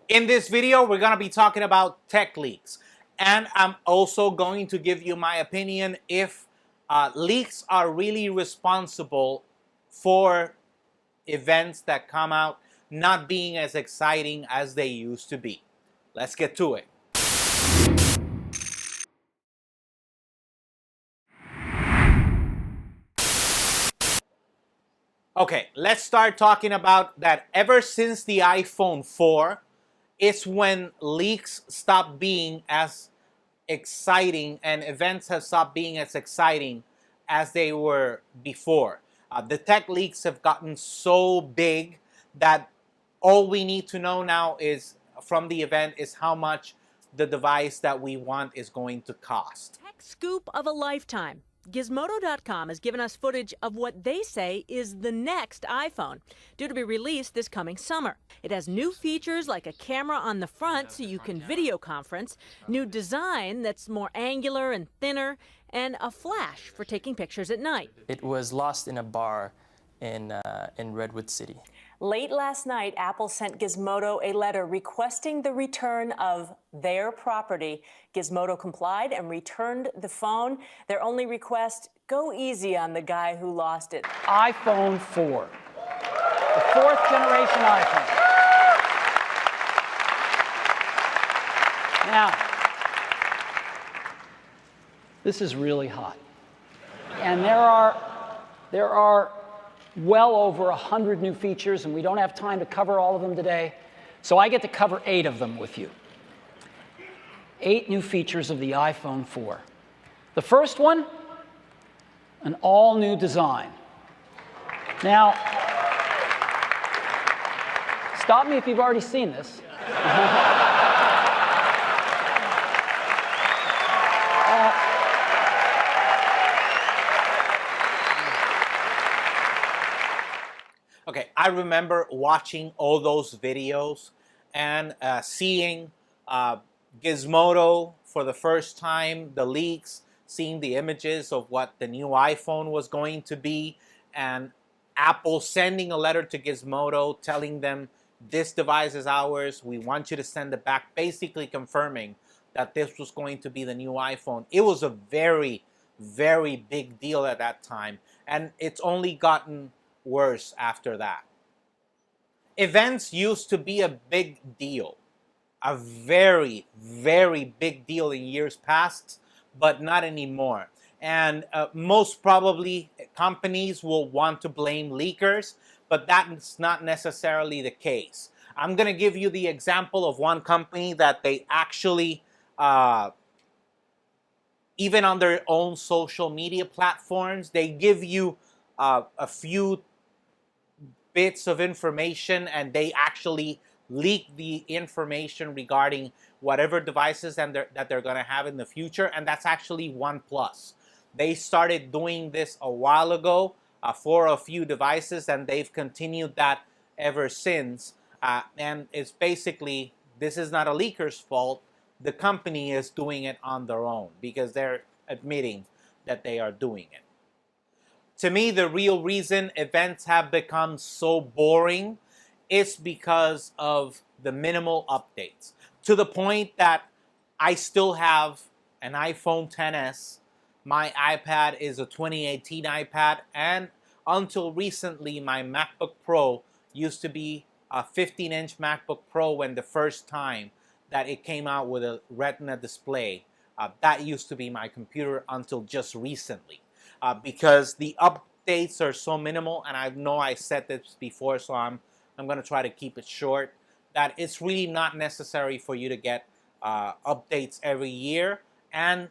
In this video, we're going to be talking about tech leaks. And I'm also going to give you my opinion if leaks are really responsible for events that come out not being as exciting as they used to be. Let's get to it. Okay, let's start talking about that. Ever since the iPhone 4, it's when leaks stopped being as exciting and events have stopped being as exciting as they were before. The tech leaks have gotten so big that all we need to know now is from the event is how much the device that we want is going to cost. Tech scoop of a lifetime. Gizmodo.com has given us footage of what they say is the next iPhone, due to be released this coming summer. It has new features like a camera on the front so you can video conference, new design that's more angular and thinner, and a flash for taking pictures at night. It was lost in a bar in Redwood City. Late last night, Apple sent Gizmodo a letter requesting the return of their property. Gizmodo complied and returned the phone. Their only request, go easy on the guy who lost it. iPhone 4, the fourth generation iPhone. Now, this is really hot. And there are well over 100 new features, and we don't have time to cover all of them today. So I get to cover 8 of them with you. 8 new features of the iPhone 4. The first one, an all-new design. Now, stop me if you've already seen this. Okay, I remember watching all those videos and seeing Gizmodo for the first time, the leaks, seeing the images of what the new iPhone was going to be, and Apple sending a letter to Gizmodo telling them, this device is ours, we want you to send it back, basically confirming that this was going to be the new iPhone. It was a very, very big deal at that time, and it's only gotten worse after that. Events used to be a big deal, a very, very big deal in years past, but not anymore. And most probably companies will want to blame leakers, but that's not necessarily the case. I'm going to give you the example of one company that they actually, even on their own social media platforms, they give you a few bits of information and they actually leak the information regarding whatever devices that they're going to have in the future, and that's actually OnePlus. They started doing this a while ago for a few devices, and they've continued that ever since. And it's basically, this is not a leaker's fault. The company is doing it on their own because they're admitting that they are doing it. To me, the real reason events have become so boring is because of the minimal updates. To the point that I still have an iPhone XS, my iPad is a 2018 iPad, and until recently, my MacBook Pro used to be a 15-inch MacBook Pro when the first time that it came out with a Retina display. That used to be my computer until just recently. Because the updates are so minimal, and I know I said this before, so I'm going to try to keep it short, that it's really not necessary for you to get updates every year, and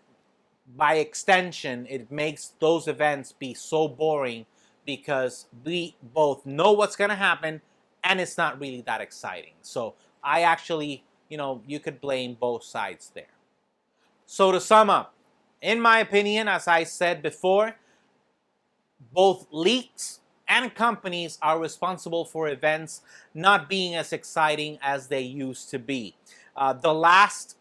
by extension, it makes those events be so boring because we both know what's going to happen, and it's not really that exciting. So I actually, you could blame both sides there. So to sum up, in my opinion, as I said before, both leaks and companies are responsible for events not being as exciting as they used to be. The last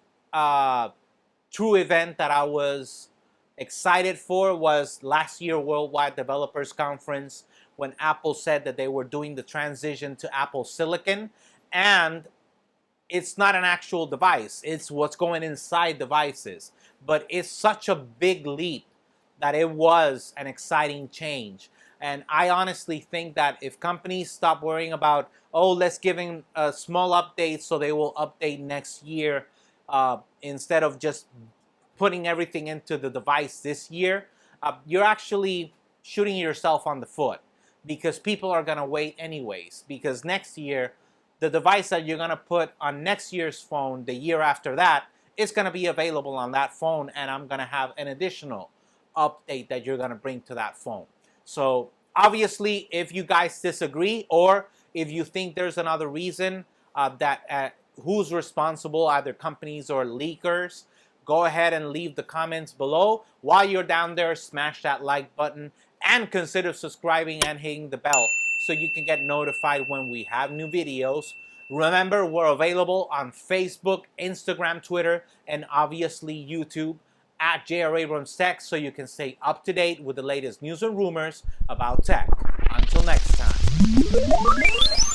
true event that I was excited for was last year Worldwide Developers Conference, when Apple said that they were doing the transition to Apple Silicon, and it's not an actual device. It's what's going inside devices. But it's such a big leap that it was an exciting change. And I honestly think that if companies stop worrying about, oh, let's give them a small update so they will update next year, instead of just putting everything into the device this year, you're actually shooting yourself on the foot, because people are going to wait anyways. Because next year, the device that you're going to put on next year's phone, the year after that, is going to be available on that phone, and I'm going to have an additional update that you're going to bring to that phone. So obviously, if you guys disagree, or if you think there's another reason that who's responsible, either companies or leakers, go ahead and leave the comments below. While you're down there, smash that like button and consider subscribing and hitting the bell so you can get notified when we have new videos. Remember, we're available on Facebook, Instagram, Twitter, and obviously YouTube at J.R. Abrams Tech, so you can stay up to date with the latest news and rumors about tech. Until next time.